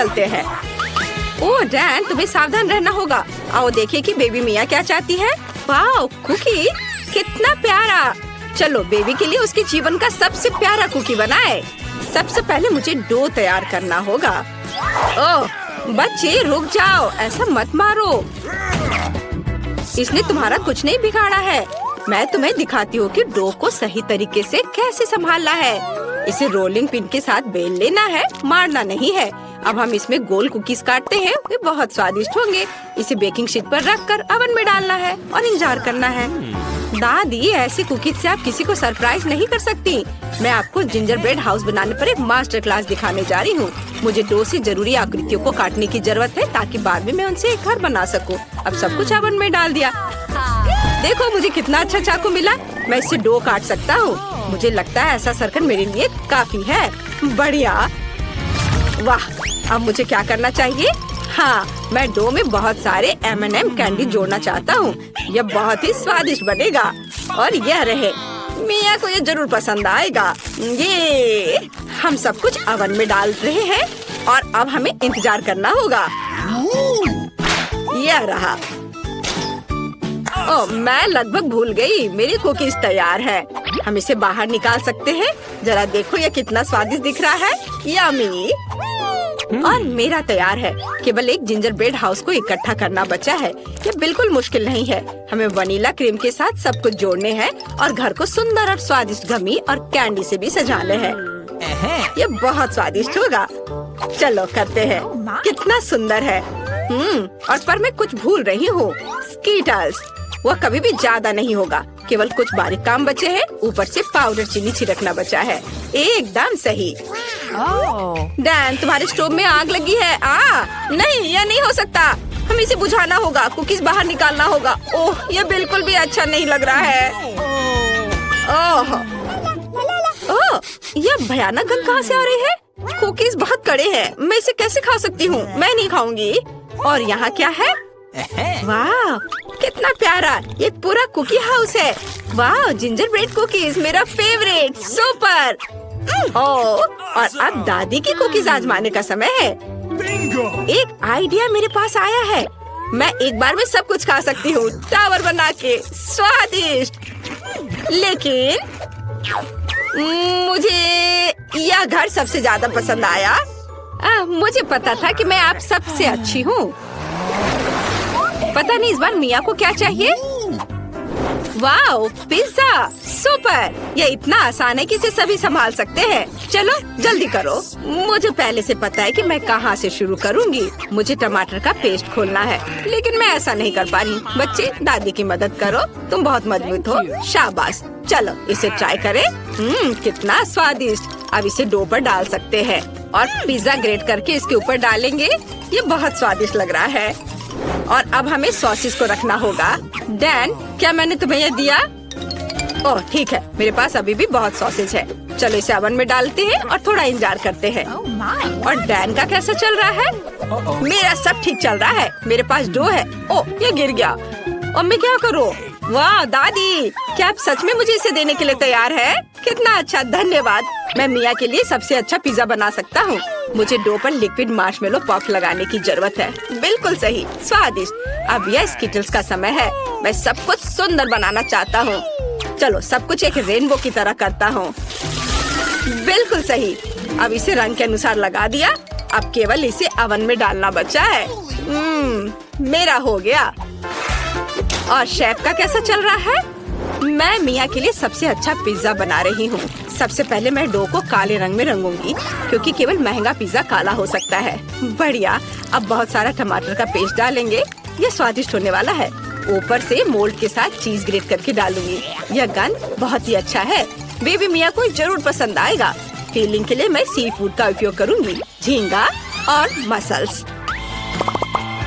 चलते हैं। ओह डैन, तुम्हें सावधान रहना होगा। आओ देखें कि बेबी मिया क्या चाहती है। वाओ, कुकी कितना प्यारा। चलो बेबी के लिए उसके जीवन का सबसे प्यारा कुकी बनाए। सबसे पहले मुझे डो तैयार करना होगा। ओह बच्चे रुक जाओ, ऐसा मत मारो। इसने तुम्हारा कुछ नहीं बिगाड़ा है। मैं तुम्हें दिखाती हूँ कि डो को सही तरीके से कैसे संभालना है। इसे रोलिंग पिन के साथ बेल लेना है, मारना नहीं है। अब हम इसमें गोल कुकीज काटते हैं, वे बहुत स्वादिष्ट होंगे। इसे बेकिंग शीट पर रखकर ओवन में डालना है और इंतजार करना है। दादी, ऐसे कुकीज से आप किसी को सरप्राइज नहीं कर सकती। मैं आपको जिंजर ब्रेड हाउस बनाने पर एक मास्टर क्लास दिखाने जा रही हूँ। मुझे डो से जरूरी आकृतियों को काटने की जरूरत है ताकि बाद में मैं उनसे एक घर बना सकूँ। अब सब कुछ ओवन में डाल दिया। देखो मुझे कितना अच्छा चाकू मिला। मैं इससे डो काट सकता हूँ। मुझे लगता है ऐसा सर्कल मेरे लिए काफी है। बढ़िया, वाह। अब मुझे क्या करना चाहिए? हाँ, मैं डो में बहुत सारे M&M कैंडी जोड़ना चाहता हूँ। यह बहुत ही स्वादिष्ट बनेगा और यह रहे, मिया को ये जरूर पसंद आएगा। ये हम सब कुछ ओवन में डाल रहे हैं और अब हमें इंतजार करना होगा। यह रहा। ओह, मैं लगभग भूल गई, मेरी कुकीज तैयार है। हम इसे बाहर निकाल सकते हैं। जरा देखो ये कितना स्वादिष्ट दिख रहा है। यम्मी। और मेरा तैयार है। केवल एक जिंजर ब्रेड हाउस को इकट्ठा करना बचा है। ये बिल्कुल मुश्किल नहीं है। हमें वनीला क्रीम के साथ सब कुछ जोड़ने हैं और घर को सुंदर और स्वादिष्ट गमी और कैंडी से भी सजाने हैं। ये बहुत स्वादिष्ट होगा। चलो करते हैं। कितना सुंदर है। और पर मैं कुछ भूल रही हूँ। स्कीटल्स, वह कभी भी ज्यादा नहीं होगा। केवल कुछ बारीक काम बचे हैं। ऊपर से पाउडर चीनी छिड़कना बचा है। एकदम सही। डैन, तुम्हारे स्टोव में आग लगी है। नहीं, यह नहीं हो सकता। हमें इसे बुझाना होगा। कुकीज बाहर निकालना होगा। ओह, यह बिल्कुल भी अच्छा नहीं लग रहा है। ओह, यह भयानक गंध कहाँ से आ रही है? कुकीज बहुत कड़े हैं। मैं इसे कैसे खा सकती हूँ? मैं नहीं खाऊंगी। और यहाँ क्या है? वाह, कितना प्यारा। ये पूरा कुकी हाउस है। वाह, जिंजर ब्रेड कुकीज मेरा फेवरेट। सुपर। और अब दादी की कुकीज आजमाने का समय है। एक आइडिया मेरे पास आया है। मैं एक बार में सब कुछ खा सकती हूँ, टावर बना के। स्वादिष्ट। लेकिन मुझे यह घर सबसे ज्यादा पसंद आया। मुझे पता था कि मैं आप सबसे अच्छी हूँ। पता नहीं इस बार मिया को क्या चाहिए। Wow, pizza. सुपर। यह इतना आसान है कि इसे सभी संभाल सकते हैं। चलो जल्दी करो। मुझे पहले से पता है कि मैं कहाँ से शुरू करूँगी। मुझे टमाटर का पेस्ट खोलना है, लेकिन मैं ऐसा नहीं कर पा रही। बच्चे, दादी की मदद करो। तुम बहुत मजबूत हो। शाबाश। चलो इसे ट्राई करें। कितना स्वादिष्ट। अब इसे डो पर डाल सकते हैं और पिज्जा ग्रेट करके इसके ऊपर डालेंगे। ये बहुत स्वादिष्ट लग रहा है। और अब हमें सॉसेस को रखना होगा। डैन, क्या मैंने तुम्हें ये दिया? ओह ठीक है, मेरे पास अभी भी बहुत सॉसेज है। चलो इसे ओवन में डालते हैं और थोड़ा इंतजार करते हैं। और डैन का कैसा चल रहा है? मेरा सब ठीक चल रहा है। मेरे पास डो है। ओह, ये गिर गया। और मैं क्या करूँ? वाह दादी, क्या आप सच में मुझे इसे देने के लिए तैयार है? कितना अच्छा, धन्यवाद। मैं मिया के लिए सबसे अच्छा पिज्जा बना सकता हूँ। मुझे डो पर लिक्विड मार्शमेलो पफ लगाने की जरूरत है। बिल्कुल सही, स्वादिष्ट। अब यह स्कीटल्स का समय है। मैं सब कुछ सुंदर बनाना चाहता हूँ। चलो सब कुछ एक रेनबो की तरह करता हूँ। बिल्कुल सही। अब इसे रंग के अनुसार लगा दिया। अब केवल इसे ओवन में डालना बचा है। मेरा हो गया। और शेफ का कैसा चल रहा है? मैं मिया के लिए सबसे अच्छा पिज्जा बना रही हूँ। सबसे पहले मैं डो को काले रंग में रंगूंगी, क्योंकि केवल महंगा पिज्जा काला हो सकता है। बढ़िया। अब बहुत सारा टमाटर का पेस्ट डालेंगे। यह स्वादिष्ट होने वाला है। ऊपर से मोल्ड के साथ चीज ग्रेट करके डालूंगी। यह गंध बहुत ही अच्छा है। बेबी मिया को जरूर पसंद आएगा। फीलिंग के लिए मैं सी फूड का उपयोग करूंगी, झींगा और मसल्स।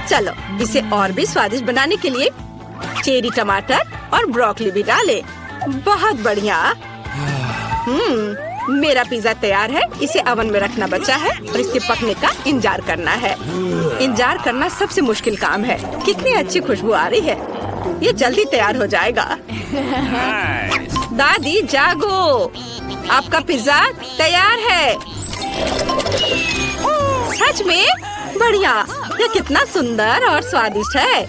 चलो इसे और भी स्वादिष्ट बनाने के लिए चेरी टमाटर और ब्रोकली भी डालें। बहुत बढ़िया। मेरा पिज्जा तैयार है। इसे ओवन में रखना बचा है और इसके पकने का इंतजार करना है। इंतजार करना सबसे मुश्किल काम है। कितनी अच्छी खुशबू आ रही है। ये जल्दी तैयार हो जाएगा। दादी जागो, आपका पिज्जा तैयार है। सच में बढ़िया। यह कितना सुंदर और स्वादिष्ट है।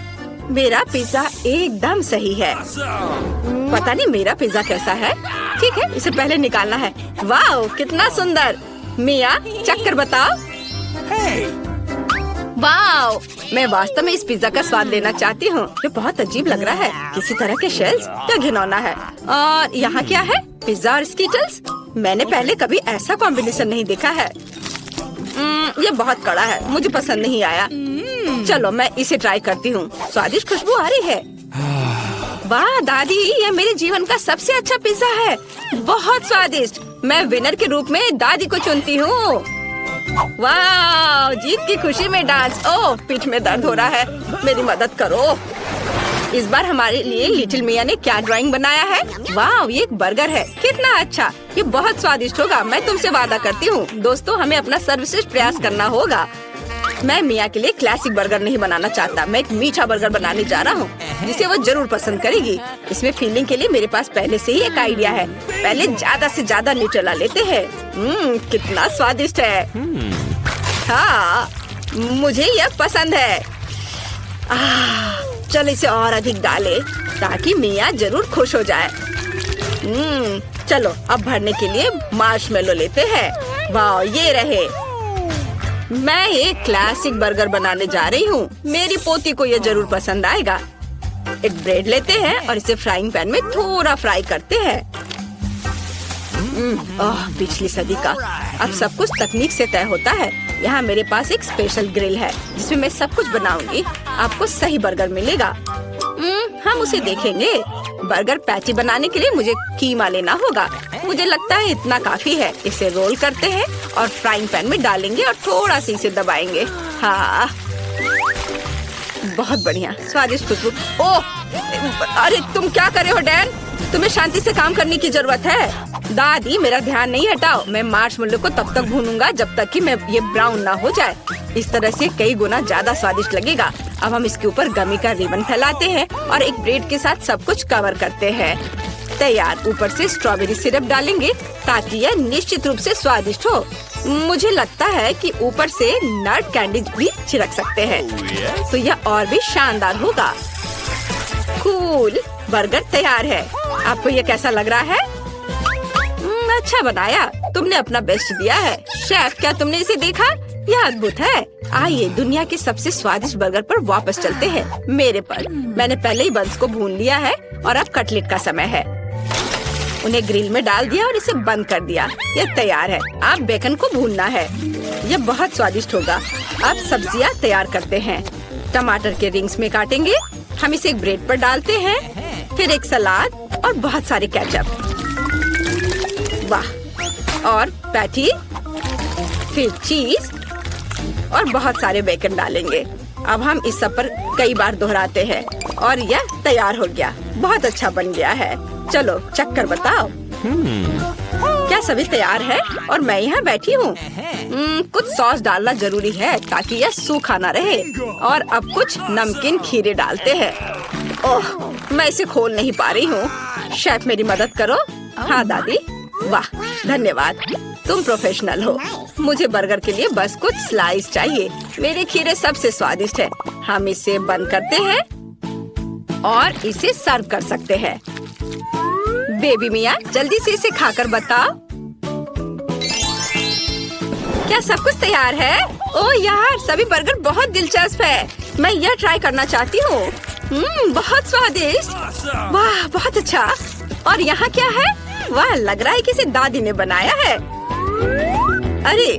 मेरा पिज्जा एकदम सही है। पता नहीं मेरा पिज्जा कैसा है। ठीक है, इसे पहले निकालना है। वाह, कितना सुंदर। मिया, चक्कर बताओ। वाह, मैं वास्तव में इस पिज्जा का स्वाद लेना चाहती हूँ। ये बहुत अजीब लग रहा है, किसी तरह के शेल्स। क्या घिनौना है। और यहाँ क्या है? पिज्जा और स्कीटल्स। मैंने पहले कभी ऐसा कॉम्बिनेशन नहीं देखा है। ये बहुत कड़ा है, मुझे पसंद नहीं आया। चलो मैं इसे ट्राई करती हूँ। स्वादिष्ट खुशबू आ रही है। वाह दादी, ये मेरे जीवन का सबसे अच्छा पिज्जा है। बहुत स्वादिष्ट। मैं विनर के रूप में दादी को चुनती हूँ। वाह, जीत की खुशी में डांस। ओह, पीठ में दर्द हो रहा है, मेरी मदद करो। इस बार हमारे लिए लिटिल मिया ने क्या ड्राइंग बनाया है? वाह, ये एक बर्गर है। कितना अच्छा। ये बहुत स्वादिष्ट होगा, मैं तुमसे वादा करती हूँ। दोस्तों, हमें अपना सर्वश्रेष्ठ प्रयास करना होगा। मैं मिया के लिए क्लासिक बर्गर नहीं बनाना चाहता। मैं एक मीठा बर्गर बनाने जा रहा हूँ, जिसे वो जरूर पसंद करेगी। इसमें फीलिंग के लिए मेरे पास पहले से ही एक आइडिया है। पहले ज्यादा से ज्यादा न्यूट्रेला लेते हैं। कितना स्वादिष्ट है। हाँ, मुझे यह पसंद है। चलो इसे और अधिक डाले ताकि मिया जरूर खुश हो जाए। चलो अब भरने के लिए मार्शमेलो लेते हैं। वाह, ये रहे। मैं एक क्लासिक बर्गर बनाने जा रही हूँ। मेरी पोती को यह जरूर पसंद आएगा। एक ब्रेड लेते हैं और इसे फ्राइंग पैन में थोड़ा फ्राई करते हैं। पिछली सदी का। अब सब कुछ तकनीक से तय होता है। यहाँ मेरे पास एक स्पेशल ग्रिल है, जिसमें मैं सब कुछ बनाऊंगी। आपको सही बर्गर मिलेगा। हम उसे देखेंगे। बर्गर पैटी बनाने के लिए मुझे कीमा लेना होगा। मुझे लगता है इतना काफी है। इसे रोल करते हैं और फ्राइंग पैन में डालेंगे और थोड़ा सा इसे दबाएंगे। हाँ, बहुत बढ़िया, स्वादिष्ट खुशबू। ओह, अरे तुम क्या कर रहे हो डैन? तुम्हें शांति से काम करने की जरूरत है। दादी, मेरा ध्यान नहीं हटाओ। मैं मार्शमेलो को तब तक भूनूंगा जब तक कि ये ब्राउन ना हो जाए। इस तरह से कई गुना ज्यादा स्वादिष्ट लगेगा। अब हम इसके ऊपर गमी का रिबन फैलाते हैं और एक ब्रेड के साथ सब कुछ कवर करते हैं। तैयार। ऊपर से स्ट्रॉबेरी सिरप डालेंगे ताकि यह निश्चित रूप से स्वादिष्ट हो। मुझे लगता है कि ऊपर से नट कैंडीज भी छिड़क सकते हैं, तो यह और भी शानदार होगा। कूल, बर्गर तैयार है। आपको यह कैसा लग रहा है? अच्छा बनाया। तुमने अपना बेस्ट दिया है। शेफ, क्या तुमने इसे देखा? यह अद्भुत है। आइए दुनिया के सबसे स्वादिष्ट बर्गर पर वापस चलते हैं। मेरे पर। मैंने पहले ही बंस को भून लिया है और अब कटलेट का समय है। उन्हें ग्रिल में डाल दिया और इसे बंद कर दिया। यह तैयार है। अब बेकन को भूनना है। यह बहुत स्वादिष्ट होगा। अब सब्जियां तैयार करते हैं। टमाटर के रिंग्स में काटेंगे। हम इसे एक ब्रेड पर डालते हैं, फिर एक सलाद और बहुत सारे केचप। वाह, और पैटी, फिर चीज और बहुत सारे बेकन डालेंगे। अब हम इस सब पर कई बार दोहराते हैं और यह तैयार हो गया। बहुत अच्छा बन गया है। चलो चक्कर बताओ। क्या सभी तैयार है? और मैं यहाँ बैठी हूँ। कुछ सॉस डालना जरूरी है ताकि यह सूखा ना रहे। और अब कुछ नमकीन खीरे डालते हैं। ओह, मैं इसे खोल नहीं पा रही हूँ। शेफ, मेरी मदद करो। हाँ दादी। वाह, धन्यवाद। तुम प्रोफेशनल हो। मुझे बर्गर के लिए बस कुछ स्लाइस चाहिए। मेरे खीरे सबसे स्वादिष्ट है। हम इसे बंद करते हैं और इसे सर्व कर सकते हैं। बेबी मिया, जल्दी से इसे खाकर बताओ। क्या सब कुछ तैयार है? ओह यार, सभी बर्गर बहुत दिलचस्प है। मैं यह ट्राई करना चाहती हूँ। बहुत स्वादिष्ट। वाह, बहुत अच्छा। और यहाँ क्या है? वाह, लग रहा है कि इसे दादी ने बनाया है। अरे,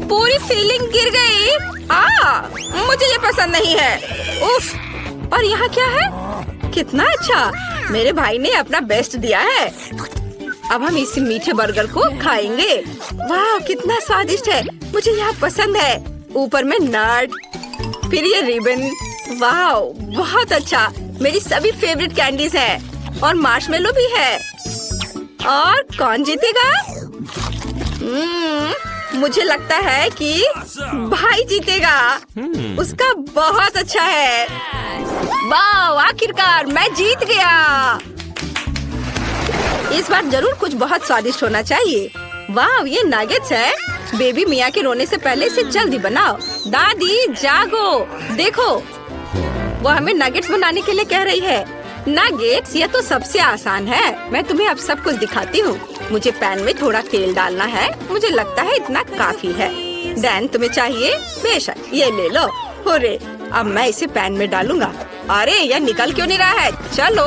पूरी फीलिंग गिर गई। मुझे ये पसंद नहीं है। उफ। और यहाँ क्या है? कितना अच्छा। मेरे भाई ने अपना बेस्ट दिया है। अब हम इस मीठे बर्गर को खाएंगे। वाह, कितना स्वादिष्ट है। मुझे यह पसंद है। ऊपर में नट, फिर ये रिबन। वाह, बहुत अच्छा। मेरी सभी फेवरेट कैंडीज हैं और मार्शमेलो भी है। और कौन जीतेगा? मुझे लगता है कि भाई जीतेगा। उसका बहुत अच्छा है। वाह, आखिरकार मैं जीत गया। इस बार जरूर कुछ बहुत स्वादिष्ट होना चाहिए। वाह, ये नगेट्स है। बेबी मिया के रोने से पहले इसे जल्दी बनाओ। दादी जागो, देखो वो हमें नगेट्स बनाने के लिए कह रही है। नगेट्स, ये तो सबसे आसान है। मैं तुम्हें अब सब कुछ दिखाती हूँ। मुझे पैन में थोड़ा तेल डालना है। मुझे लगता है इतना काफी है। डैन, तुम्हें चाहिए? बेशक, ये ले लो। हुर्रे, अब मैं इसे पैन में डालूंगा। अरे यह निकल क्यों नहीं रहा है? चलो,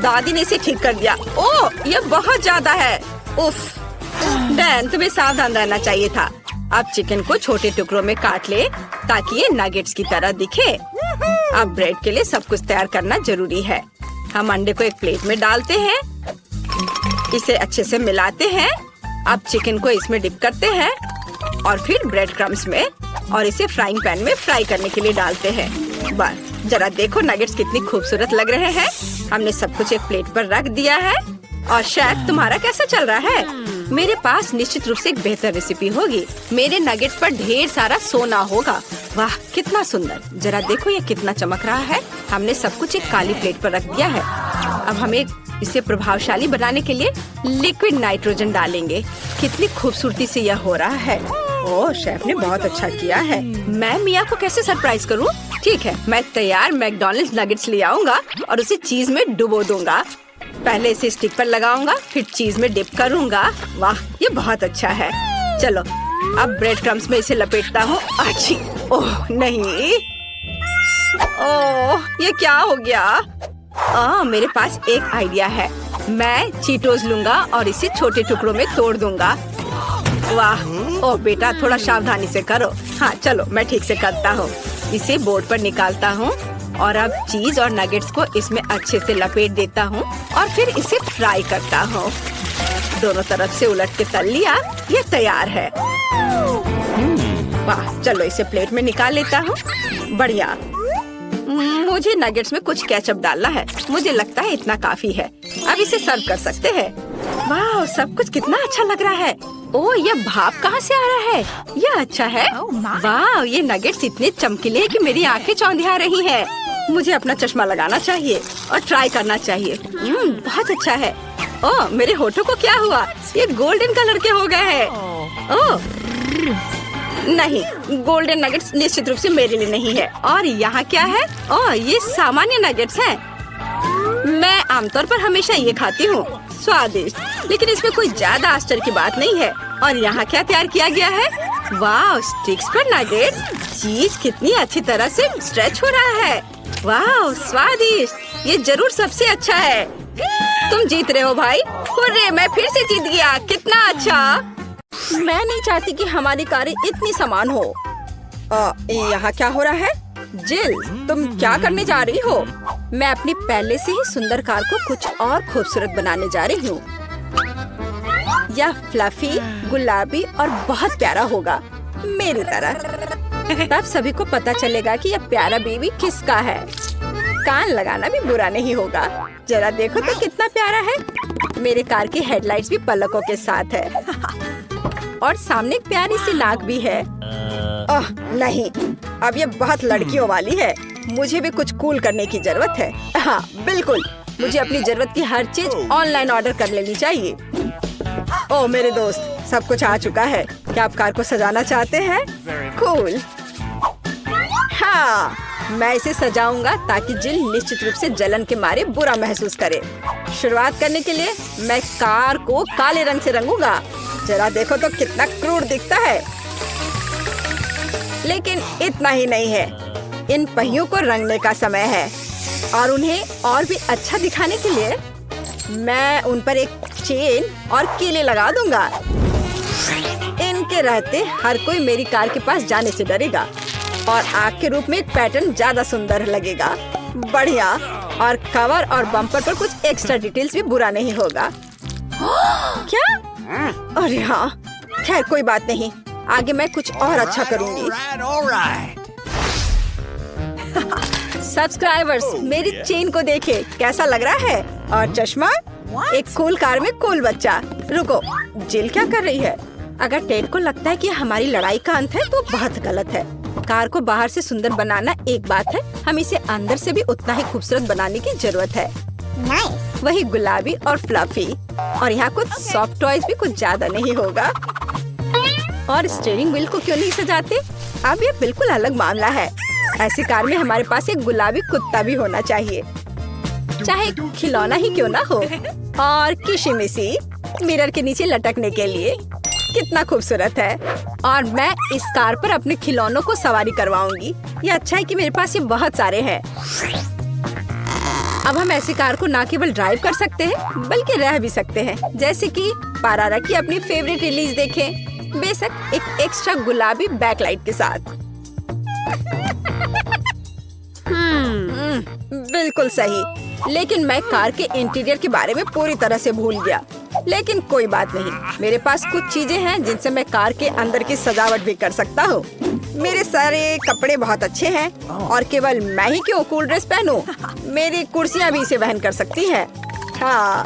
दादी ने इसे ठीक कर दिया। ओह, ये बहुत ज्यादा है। उफ, डैन तुम्हें सावधान रहना चाहिए था। अब चिकन को छोटे टुकड़ों में काट ले ताकि ये नगेट्स की तरह दिखे। अब ब्रेड के लिए सब कुछ तैयार करना जरूरी है। हम अंडे को एक प्लेट में डालते हैं, इसे अच्छे से मिलाते हैं। अब चिकन को इसमें डिप करते हैं और फिर ब्रेड क्रम्स में, और इसे फ्राइंग पैन में फ्राई करने के लिए डालते हैं। बस जरा देखो नगेट्स कितनी खूबसूरत लग रहे हैं। हमने सब कुछ एक प्लेट पर रख दिया है। और शेफ, तुम्हारा कैसा चल रहा है? मेरे पास निश्चित रूप से एक बेहतर रेसिपी होगी। मेरे नगेट्स पर ढेर सारा सोना होगा। वाह, कितना सुंदर। जरा देखो ये कितना चमक रहा है। हमने सब कुछ एक काली प्लेट पर रख दिया है। अब हमें इसे प्रभावशाली बनाने के लिए लिक्विड नाइट्रोजन डालेंगे। कितनी खूबसूरती से यह हो रहा है। ओह, शेफ ने बहुत अच्छा किया है। मैं मिया को कैसे सरप्राइज करूं? ठीक है, मैं तैयार मैकडॉनल्ड्स नगेट्स ले आऊंगा और उसे चीज में डुबो दूंगा। पहले इसे स्टिक पर लगाऊंगा, फिर चीज में डिप करूंगा। वाह, ये बहुत अच्छा है। चलो, अब ब्रेड क्रम्स में इसे लपेटता हूँ। अच्छी, ओह नहीं, ओह ये क्या हो गया? मेरे पास एक आइडिया है। मैं चीटोस लूंगा और इसे छोटे टुकड़ों में तोड़ दूंगा। वाह, ओह बेटा, थोड़ा सावधानी से करो। हाँ चलो, मैं ठीक से करता हूँ। इसे बोर्ड पर निकालता हूँ और अब चीज और नगेट्स को इसमें अच्छे से लपेट देता हूँ और फिर इसे फ्राई करता हूँ। दोनों तरफ से उलट के तल लिया। ये तैयार है। वाह, चलो इसे प्लेट में निकाल लेता हूँ। बढ़िया। मुझे नगेट्स में कुछ केचप डालना है। मुझे लगता है इतना काफी है। अब इसे सर्व कर सकते हैं। वाह, सब कुछ कितना अच्छा लग रहा है। ओह, ये भाप कहाँ से आ रहा है? यह अच्छा है। वाह, ये नगेट्स इतने चमकीले हैं कि मेरी आंखें चौंधिया रही हैं। मुझे अपना चश्मा लगाना चाहिए और ट्राई करना चाहिए। बहुत अच्छा है। ओह, मेरे होठों को क्या हुआ? ये गोल्डन कलर के हो गए हैं। ओह नहीं, गोल्डन नगेट्स निश्चित रूप से मेरे लिए नहीं है। और यहाँ क्या है? ओह, ये सामान्य नगेट्स हैं। मैं आमतौर पर हमेशा ये खाती हूँ। स्वादिष्ट, लेकिन इसमें कोई ज्यादा आश्चर्य की बात नहीं है। और यहाँ क्या तैयार किया गया है? वाह, स्टिक्स पर नगेट्स। चीज कितनी अच्छी तरह से स्ट्रेच हो रहा है। वाह, स्वादिष्ट। ये जरूर सबसे अच्छा है। तुम जीत रहे हो भाई। हुर्रे, मैं फिर से जीत गया। कितना अच्छा। मैं नहीं चाहती कि हमारी कारें इतनी समान हो। यहाँ क्या हो रहा है? जिल, तुम क्या करने जा रही हो? मैं अपनी पहले से ही सुंदर कार को कुछ और खूबसूरत बनाने जा रही हूँ। यह फ्लफी, गुलाबी और बहुत प्यारा होगा, मेरी तरह। तब सभी को पता चलेगा कि यह प्यारा बेबी किसका है। कान लगाना भी बुरा नहीं होगा। जरा देखो तो कितना प्यारा है। मेरे कार की हेडलाइट्स भी पलकों के साथ है और सामने एक प्यारी सी नाक भी है। ओह नहीं, अब ये बहुत लड़कियों वाली है। मुझे भी कुछ कूल करने की जरूरत है। हाँ बिल्कुल, मुझे अपनी जरूरत की हर चीज ऑनलाइन ऑर्डर कर लेनी चाहिए। ओह मेरे दोस्त, सब कुछ आ चुका है। क्या आप कार को सजाना चाहते हैं? कूल। हाँ, मैं इसे सजाऊंगा ताकि जिल निश्चित रूप से जलन के मारे बुरा महसूस करे। शुरुआत करने के लिए मैं कार को काले रंग से रंगूंगा। जरा देखो तो कितना क्रूर दिखता है। लेकिन इतना ही नहीं है, इन पहियों को रंगने का समय है और उन्हें और भी अच्छा दिखाने के लिए मैं उन पर एक चेन और कीले लगा दूंगा। इनके रहते हर कोई मेरी कार के पास जाने से डरेगा और आग के रूप में एक पैटर्न ज्यादा सुंदर लगेगा। बढ़िया। और कवर और बम्पर पर कुछ एक्स्ट्रा डिटेल्स भी बुरा नहीं होगा। क्या? अरे हाँ, खैर कोई बात नहीं, आगे मैं कुछ और अच्छा करूंगी। सब्सक्राइबर्स, मेरी चेन को देखे, कैसा लग रहा है? और चश्मा? एक कूल कार में कूल बच्चा। रुको, जिल क्या कर रही है? अगर टेड को लगता है कि हमारी लड़ाई का अंत है तो बहुत गलत है। कार को बाहर से सुंदर बनाना एक बात है, हम इसे अंदर से भी उतना ही खूबसूरत बनाने की जरूरत है। Nice. वही गुलाबी और फ्लफी। और यहाँ कुछ सॉफ्ट टॉयज भी कुछ ज्यादा नहीं होगा। और स्टीयरिंग व्हील को क्यों नहीं सजाते? अब ये बिल्कुल अलग मामला है। ऐसी कार में हमारे पास एक गुलाबी कुत्ता भी होना चाहिए, चाहे खिलौना ही क्यों ना हो। और किशिमिशी मिरर के नीचे लटकने के लिए कितना खूबसूरत है। और मैं इस कार पर अपने खिलौनों को सवारी करवाऊंगी। ये अच्छा है कि मेरे पास ये बहुत सारे हैं। अब हम ऐसी कार को ना केवल ड्राइव कर सकते हैं बल्कि रह भी सकते हैं, जैसे कि पारारा की अपनी फेवरेट रिलीज देखें, बेशक एक एक्स्ट्रा गुलाबी बैकलाइट के साथ। बिल्कुल सही। लेकिन मैं कार के इंटीरियर के बारे में पूरी तरह से भूल गया। लेकिन कोई बात नहीं, मेरे पास कुछ चीजें हैं जिनसे मैं कार के अंदर की सजावट भी कर सकता हूँ। मेरे सारे कपड़े बहुत अच्छे हैं और केवल मैं ही क्यों कूल ड्रेस पहनूं? मेरी कुर्सियाँ भी इसे वहन कर सकती हैं। हाँ,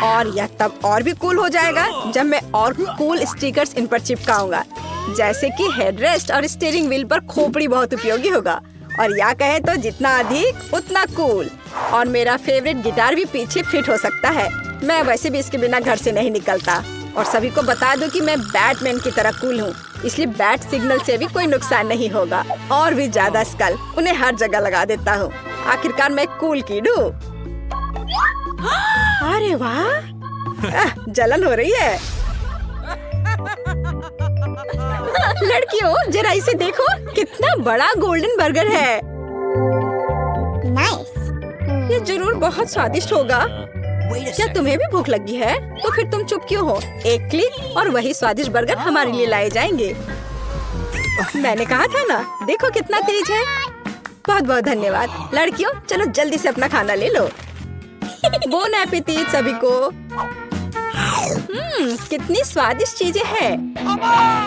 और यह तब और भी कूल हो जाएगा जब मैं और कूल स्टिकर्स इन पर चिपकाऊंगा, जैसे कि हेडरेस्ट और स्टीयरिंग व्हील पर खोपड़ी बहुत उपयोगी होगा। और या कहे तो जितना अधिक उतना कूल। और मेरा फेवरेट गिटार भी पीछे फिट हो सकता है। मैं वैसे भी इसके बिना घर से नहीं निकलता। और सभी को बता दूं कि मैं बैटमैन की तरह कूल हूँ, इसलिए बैट सिग्नल से भी कोई नुकसान नहीं होगा। और भी ज्यादा स्कल उन्हें हर जगह लगा देता हूँ। आखिरकार मैं कूल किड हूँ। अरे वाह, जलन हो रही है। लड़कियों जरा इसे देखो, कितना बड़ा गोल्डन बर्गर है। नाइस। ये जरूर बहुत स्वादिष्ट होगा। क्या तुम्हें भी भूख लगी है? तो फिर तुम चुप क्यों हो? एक क्लिक और वही स्वादिष्ट बर्गर हमारे लिए लाए जाएंगे। मैंने कहा था ना, देखो कितना तेज है। बहुत बहुत धन्यवाद। लड़कियों चलो जल्दी से अपना खाना ले लो। बोन एपेटीट सभी को। कितनी स्वादिष्ट चीजें हैं।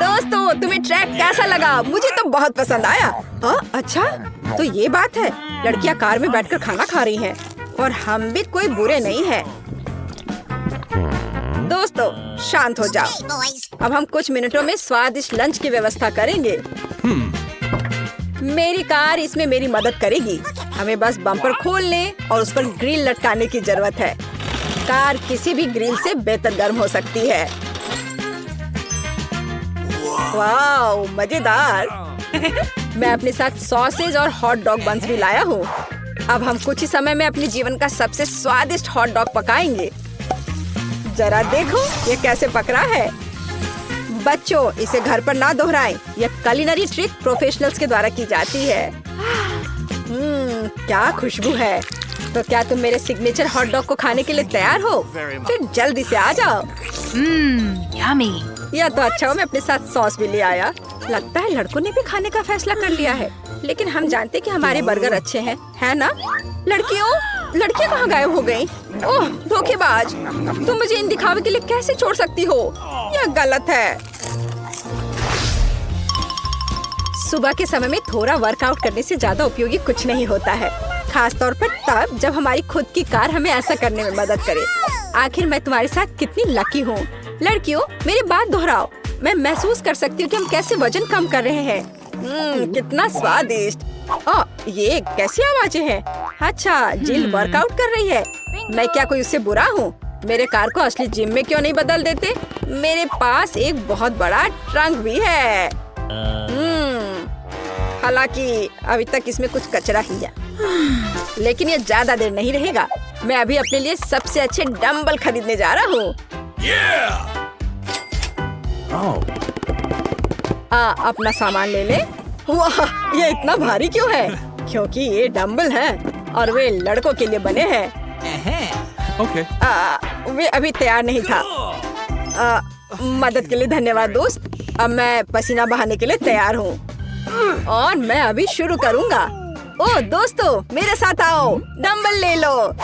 दोस्तों तुम्हें ट्रैक कैसा लगा? मुझे तो बहुत पसंद आया। अच्छा तो ये बात है, लड़कियां कार में बैठकर खाना खा रही हैं और हम भी कोई बुरे नहीं हैं। दोस्तों शांत हो जाओ। अब हम कुछ मिनटों में स्वादिष्ट लंच की व्यवस्था करेंगे। मेरी कार इसमें मेरी मदद करेगी। हमें बस बम्पर खोलने और उस पर ग्रिल लटकाने की जरूरत है। कार किसी भी ग्रिल से बेहतर गर्म हो सकती है। वाओ मजेदार। मैं अपने साथ सॉसेज और हॉट डॉग बन्स भी लाया हूँ। अब हम कुछ ही समय में अपने जीवन का सबसे स्वादिष्ट हॉट डॉग पकाएंगे। जरा देखो ये कैसे पक रहा है। बच्चों इसे घर पर ना दोहराएं। यह कुलिनरी ट्रिक प्रोफेशनल्स के द्वारा की जाती है। क्या खुशबू है। तो क्या तुम मेरे सिग्नेचर हॉट डॉग को खाने के लिए तैयार हो? फिर जल्दी से आ जाओ। यम्मी। यह तो अच्छा हो मैं अपने साथ सॉस भी ले आया। लगता है लड़कों ने भी खाने का फैसला कर लिया है, लेकिन हम जानते हैं कि हमारे बर्गर अच्छे हैं, है ना? लड़कियां कहाँ गायब हो गयी? ओह धोखेबाज, तुम मुझे इन दिखावे के लिए कैसे छोड़ सकती हो? यह गलत है। सुबह के समय में थोड़ा वर्कआउट करने से ज्यादा उपयोगी कुछ नहीं होता है, खास तौर पर तब जब हमारी खुद की कार हमें ऐसा करने में मदद करे। आखिर मैं तुम्हारे साथ कितनी लकी हूँ। लड़कियों मेरी बात दोहराओ। मैं महसूस कर सकती हूँ कि हम कैसे वजन कम कर रहे हैं। कितना स्वादिष्ट। ये कैसी आवाजें हैं? अच्छा जिल वर्कआउट कर रही है। मैं क्या कोई उससे बुरा हूँ? मेरे कार को असली जिम में क्यों नहीं बदल देते? मेरे पास एक बहुत बड़ा ट्रंक भी है। हालांकि अभी तक इसमें कुछ कचरा ही है, लेकिन ये ज्यादा देर नहीं रहेगा। मैं अभी अपने लिए सबसे अच्छे डंबल खरीदने जा रहा हूँ। अपना सामान ले ले। वाह ये इतना भारी क्यों है? क्योंकि ये डंबल हैं और वे लड़कों के लिए बने हैं। ओके। वे अभी तैयार नहीं था। मदद के लिए धन्यवाद दोस्त। अब मैं पसीना बहाने के लिए तैयार हूँ और मैं अभी शुरू करूँगा। ओह दोस्तों मेरे साथ आओ, डंबल ले लो।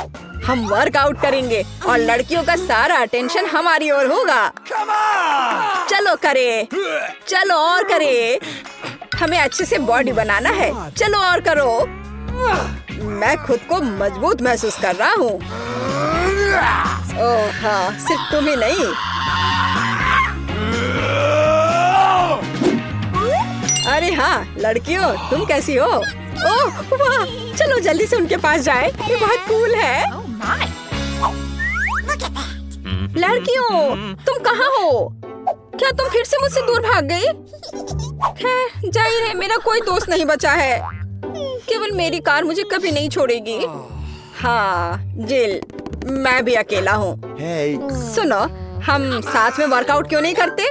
हम वर्कआउट करेंगे और लड़कियों का सारा अटेंशन हमारी ओर होगा। चलो करे, चलो और करे। हमें अच्छे से बॉडी बनाना है। चलो और करो। मैं खुद को मजबूत महसूस कर रहा हूँ। ओह हाँ, सिर्फ तुम ही नहीं। अरे हाँ लड़कियों तुम कैसी हो? ओह वाह, चलो जल्दी से उनके पास जाएं। ये बहुत कूल है। my. लड़कियों, तुम कहाँ हो? क्या तुम फिर से मुझसे दूर भाग गई? खैर, जाहिर है मेरा कोई दोस्त नहीं बचा है। केवल मेरी कार मुझे कभी नहीं छोड़ेगी। हाँ, जिल, मैं भी अकेला हूँ। सुनो, हम साथ में वर्कआउट क्यों नहीं करते?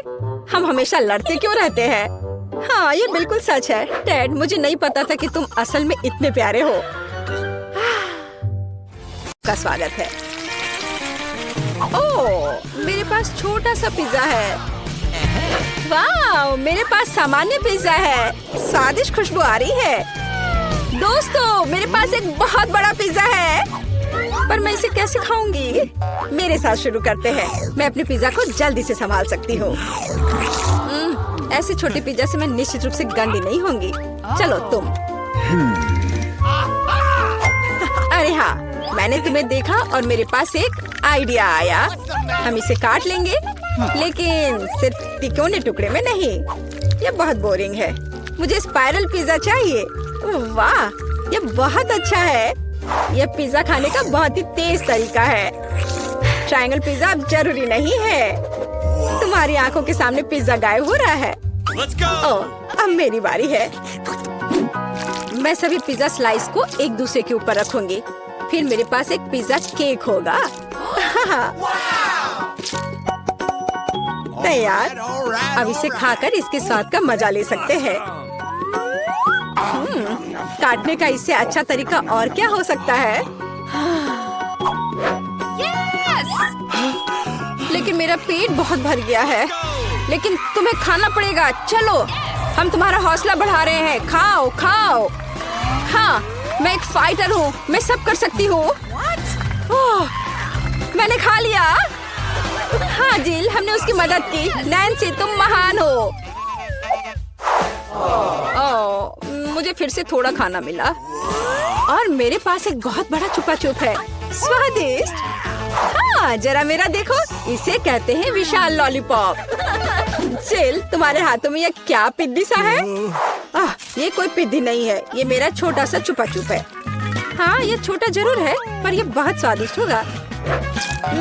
हम हमेशा लड़ते क्यों रहते हैं? हाँ, ये बिल्कुल सच है। डैड, मुझे नहीं पता था कि तुम असल में इतने प्यारे हो। का स्वागत है। ओह, मेरे पास छोटा सा पिज्जा है। वाह, मेरे पास सामान्य पिज्जा है। स्वादिष्ट खुशबू आ रही है। दोस्तों, मेरे पास एक बहुत बड़ा पिज्जा है, पर मैं इसे कैसे खाऊंगी? मेरे साथ शुरू करते हैं। मैं अपने पिज्जा को जल्दी से संभाल सकती हूँ। ऐसे छोटे पिज्जा से मैं निश्चित रूप से गंदी नहीं होंगी। चलो तुम। अरे हाँ, मैंने तुम्हें देखा और मेरे पास एक आइडिया आया। हम इसे काट लेंगे, लेकिन सिर्फ तिकोने टुकड़े में नहीं। ये बहुत बोरिंग है। मुझे स्पाइरल पिज्जा चाहिए। वाह, ये बहुत अच्छा है। यह पिज्जा खाने का बहुत ही तेज तरीका है। ट्रायंगल पिज्जा अब जरूरी नहीं है। तुम्हारी आंखों के सामने पिज्जा गायब हो रहा है। ओह, अब मेरी बारी है। मैं सभी पिज्जा स्लाइस को एक दूसरे के ऊपर रखूंगी। फिर मेरे पास एक पिज्जा केक होगा। तैयार। अब इसे खाकर इसके स्वाद का मजा ले सकते हैं। काटने का इससे अच्छा तरीका और क्या हो सकता है? लेकिन मेरा पेट बहुत भर गया है। लेकिन तुम्हें खाना पड़ेगा। चलो, हम तुम्हारा हौसला बढ़ा रहे हैं। खाओ खाओ। हाँ, मैं एक फाइटर हूँ। मैं सब कर सकती हूँ। मैंने खा लिया। हाँ जिल, हमने उसकी मदद की। नैन्सी, तुम महान हो। मुझे फिर से थोड़ा खाना मिला और मेरे पास एक बहुत बड़ा छुपा छुप है। स्वादिष्ट। हाँ, जरा मेरा देखो। इसे कहते हैं विशाल लॉलीपॉप। जिल, तुम्हारे हाथों में ये क्या पिद्दी सा है? ये कोई पिद्दी नहीं है। ये मेरा छोटा सा छुपा छुप है। हाँ, ये छोटा जरूर है, पर ये बहुत स्वादिष्ट होगा।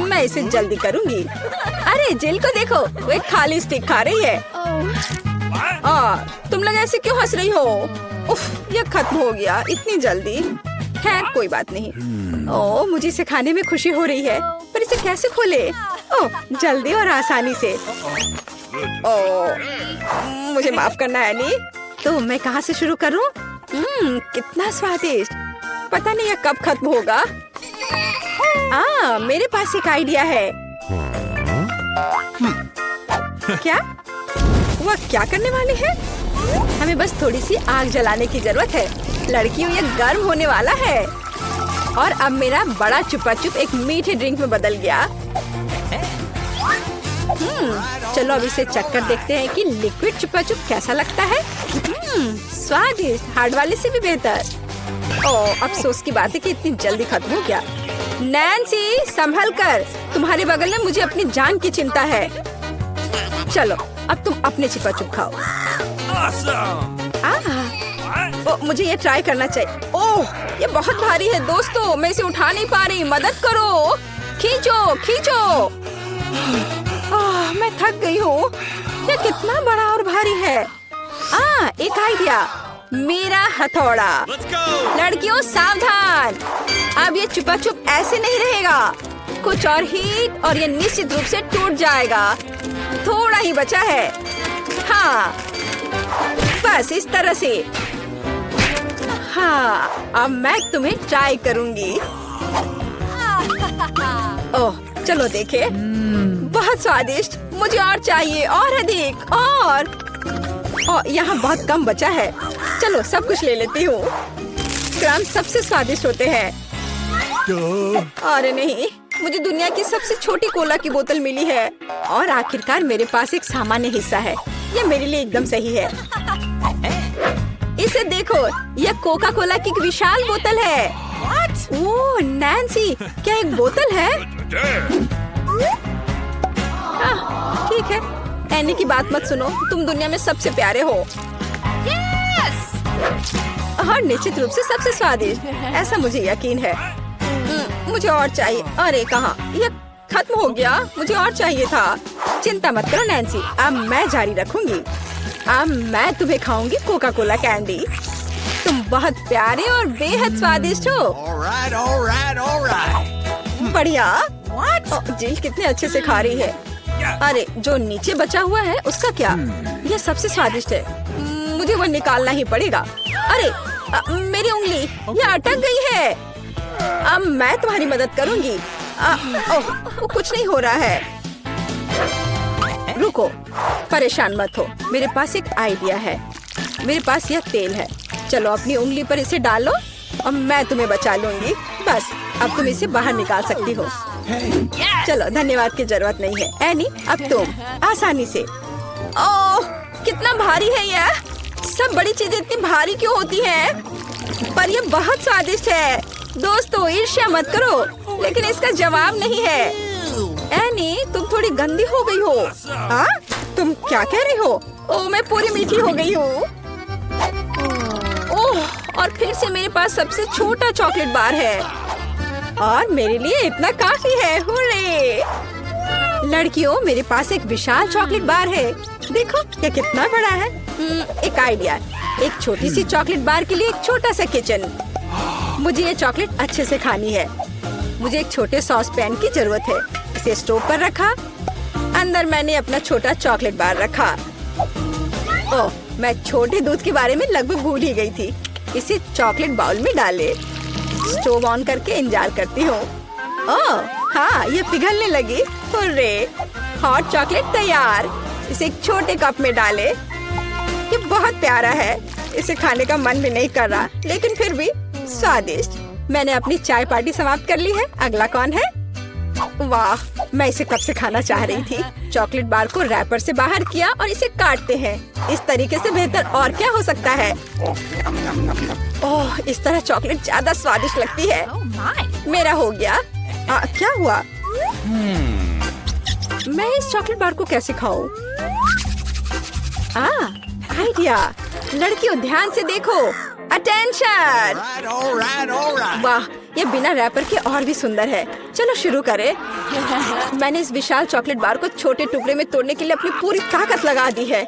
मैं इसे जल्दी करूंगी। अरे जिल को देखो, वो एक खाली स्टिक खा रही है। तुम लोग ऐसे क्यों हंस रही हो? उफ, ये खत्म हो गया इतनी जल्दी। खैर, कोई बात नहीं। मुझे इसे खाने में खुशी हो रही है, पर इसे कैसे खोले? जल्दी और आसानी से। मुझे माफ करना एनी। तो मैं कहाँ से शुरू करूँ? कितना स्वादिष्ट। पता नहीं ये कब खत्म होगा। मेरे पास एक आइडिया है। क्या? वह क्या करने वाले हैं? हमें बस थोड़ी सी आग जलाने की जरूरत है। लड़कियों, ये गर्म होने वाला है। और अब मेरा बड़ा चुपा चुप एक मीठे ड्रिंक में बदल गया। चलो अब इसे चक्कर देखते हैं कि लिक्विड चुपा चुप कैसा लगता है। स्वादिष्ट, हार्ड वाले से भी बेहतर। अफसोस की बात है कि इतनी जल्दी खत्म हो गया। नैन्सी, संभल कर। तुम्हारे बगल में मुझे अपनी जान की चिंता है। चलो, अब तुम अपने चुपा चुप खाओ। मुझे ये ट्राई करना चाहिए। ओह, ये बहुत भारी है दोस्तों। मैं इसे उठा नहीं पा रही। मदद करो। खींचो खींचो। मैं थक गई हूँ। ये कितना बड़ा और भारी है। एक आइडिया। मेरा हथौड़ा। लड़कियों, सावधान। अब ये चुपा चुप ऐसे नहीं रहेगा। कुछ और हीट और ये निश्चित रूप से टूट जाएगा। थोड़ा ही बचा है। हाँ, बस इस तरह से। हाँ, अब मैं तुम्हें ट्राई करूंगी। ओह, चलो देखे। बहुत स्वादिष्ट। मुझे और चाहिए, और अधिक। और यहाँ बहुत कम बचा है। चलो सब कुछ ले लेती हूँ। क्रम सबसे स्वादिष्ट होते हैं। अरे नहीं, मुझे दुनिया की सबसे छोटी कोला की बोतल मिली है। और आखिरकार मेरे पास एक सामान्य हिस्सा है। ये मेरे लिए एकदम सही है। इसे देखो, यह कोका कोला की एक विशाल बोतल है। ओह नैन्सी, क्या एक बोतल है? ठीक है, एनी की बात मत सुनो। तुम दुनिया में सबसे प्यारे हो। और निश्चित रूप से सबसे स्वादिष्ट, ऐसा मुझे यकीन है। मुझे और चाहिए। अरे कहाँ, ये खत्म हो गया। मुझे और चाहिए था। चिंता मत करो नैन्सी, अब मैं जारी रखूंगी। अब मैं तुम्हें खाऊंगी कोका कोला कैंडी। तुम बहुत प्यारे और बेहद स्वादिष्ट हो। बढ़िया। जिल कितने अच्छे से खा रही है। अरे जो नीचे बचा हुआ है उसका क्या? ये सबसे स्वादिष्ट है। मुझे वो निकालना ही पड़ेगा। अरे मेरी उंगली ये अटक गई है। अब मैं तुम्हारी मदद करूंगी। ओह, कुछ नहीं हो रहा है। रुको, परेशान मत हो। मेरे पास एक आइडिया है। मेरे पास यह तेल है। चलो अपनी उंगली पर इसे डालो और मैं तुम्हें बचा लूंगी। बस अब तुम इसे बाहर निकाल सकती हो। चलो, धन्यवाद की जरूरत नहीं है। एनी, अब तुम आसानी से। ओह, कितना भारी है यह। सब बड़ी चीजें इतनी भारी क्यों होती हैं? पर यह बहुत स्वादिष्ट है। दोस्तों, ईर्ष्या मत करो, लेकिन इसका जवाब नहीं है। एनी, तुम थोड़ी गंदी हो गई हो। हाँ? तुम क्या कह रही हो? ओह, मैं पूरी मीठी हो गई हूँ। ओह, और फिर से मेरे पास सबसे छोटा चॉकलेट बार है और मेरे लिए इतना काफी है। हुर्रे! लड़कियों, मेरे पास एक विशाल चॉकलेट बार है। देखो ये कितना बड़ा है। एक आइडिया, एक छोटी सी चॉकलेट बार के लिए एक छोटा सा किचन। मुझे ये चॉकलेट अच्छे से खानी है। मुझे एक छोटे सॉस पैन की जरूरत है। इसे स्टोव पर रखा। अंदर मैंने अपना छोटा चॉकलेट बार रखा। ओह, मैं छोटे दूध के बारे में लगभग भूल ही गई थी। इसे चॉकलेट बाउल में डाले। स्टोव ऑन करके इंतजार करती हूँ। ओह हाँ, ये पिघलने लगी। हुर्रे! हॉट चॉकलेट तैयार। इसे एक छोटे कप में डाले। ये बहुत प्यारा है। इसे खाने का मन भी नहीं कर रहा, लेकिन फिर भी स्वादिष्ट। मैंने अपनी चाय पार्टी समाप्त कर ली है। अगला कौन है? वाह, मैं इसे कब से खाना चाह रही थी। चॉकलेट बार को रैपर से बाहर किया और इसे काटते हैं। इस तरीके से बेहतर और क्या हो सकता है? ओह, इस तरह चॉकलेट ज्यादा स्वादिष्ट लगती है। मेरा हो गया। क्या हुआ? मैं इस चॉकलेट बार को कैसे खाऊं? आइडिया। लड़कियों, ध्यान से देखो। अटेंशन! वाह, ये बिना रैपर के और भी सुंदर है। चलो शुरू करें। मैंने इस विशाल चॉकलेट बार को छोटे टुकड़े में तोड़ने के लिए अपनी पूरी ताकत लगा दी है।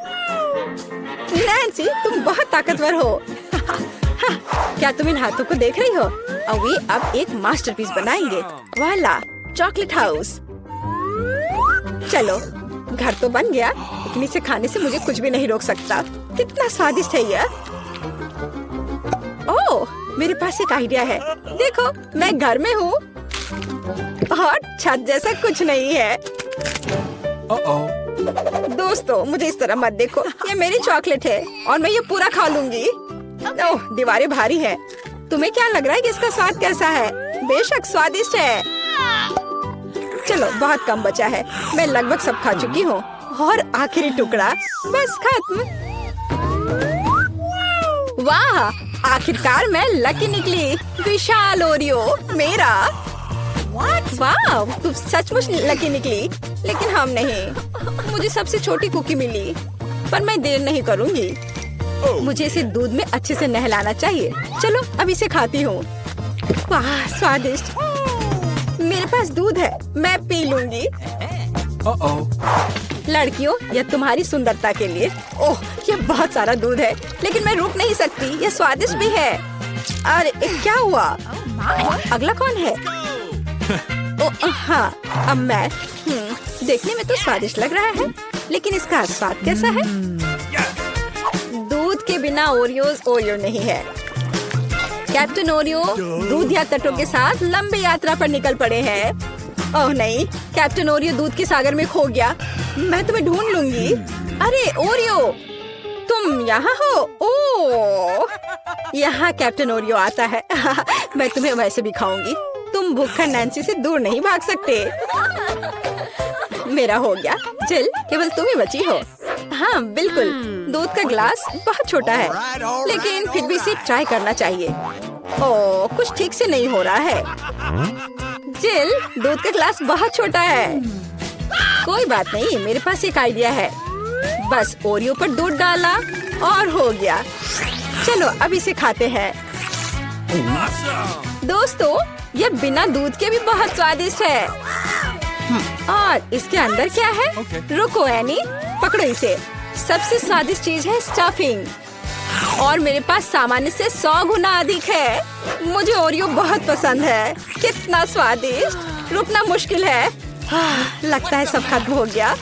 नैन्सी, तुम बहुत ताकतवर हो। क्या तुम इन हाथों को देख रही हो? और वे अब एक मास्टरपीस बनाएंगे। वाला, चॉकलेट हाउस। चलो, घर तो बन गया, लेकिन इसे खाने से मुझे कुछ भी नहीं रोक सकता। कितना स्वादिष्ट है यह। ओह, मेरे पास एक आइडिया है। देखो, मैं घर में हूँ और छत जैसा कुछ नहीं है। दोस्तों, मुझे इस तरह मत देखो। ये मेरी चॉकलेट है और मैं ये पूरा खा लूंगी। ओह, दीवारें भारी है। तुम्हें क्या लग रहा है कि इसका स्वाद कैसा है? बेशक स्वादिष्ट है। चलो, बहुत कम बचा है। मैं लगभग सब खा चुकी हूँ और आखिरी टुकड़ा बस खत्म। वाह, आखिरकार मैं लकी निकली। विशाल ओरियो मेरा। वाह, तुम सचमुच लकी निकली। लेकिन हम नहीं। मुझे सबसे छोटी कुकी मिली, पर मैं देर नहीं करूँगी। मुझे इसे दूध में अच्छे से नहलाना चाहिए। चलो, अब इसे खाती हूँ। वाह, स्वादिष्ट। मेरे पास दूध है, मैं पी लूंगी। लड़कियों, यह तुम्हारी सुंदरता के लिए। ओह, यह बहुत सारा दूध है, लेकिन मैं रुक नहीं सकती। यह स्वादिष्ट भी है। अरे क्या हुआ? अगला कौन है? ओह हाँ, अब मैं। देखने में तो स्वादिष्ट लग रहा है, लेकिन इसका स्वाद कैसा है? दूध के बिना ओरियो नहीं है। कैप्टन ओरियो दूध या तटों के साथ लंबी यात्रा पर निकल पड़े हैं। ओह नहीं, कैप्टन ओरियो दूध के सागर में खो गया। मैं तुम्हें ढूंढ लूंगी। अरे ओरियो, तुम यहाँ हो? ओह, यहाँ कैप्टन ओरियो आता है। मैं तुम्हें वैसे भी खाऊंगी। तुम भूखा नैन्सी से दूर नहीं भाग सकते। मेरा हो गया। जिल, केवल तुम ही बची हो। हाँ बिल्कुल, दूध का ग्लास बहुत छोटा है, लेकिन फिर भी इसे ट्राई करना चाहिए। ओह, कुछ ठीक से नहीं हो रहा है। जिल, दूध का ग्लास बहुत छोटा है। कोई बात नहीं, मेरे पास एक आइडिया है। बस ओरियो पर दूध डाला और हो गया। चलो, अब इसे खाते हैं। दोस्तों, ये बिना दूध के भी बहुत स्वादिष्ट है। और इसके अंदर क्या है? रुको एनी, पकड़ो इसे। सबसे स्वादिष्ट चीज है स्टफिंग, और मेरे पास सामान्य से 100 गुना अधिक है। मुझे ओरियो बहुत पसंद है। कितना स्वादिष्ट, रुकना मुश्किल है। लगता है सब खत्म हो गया।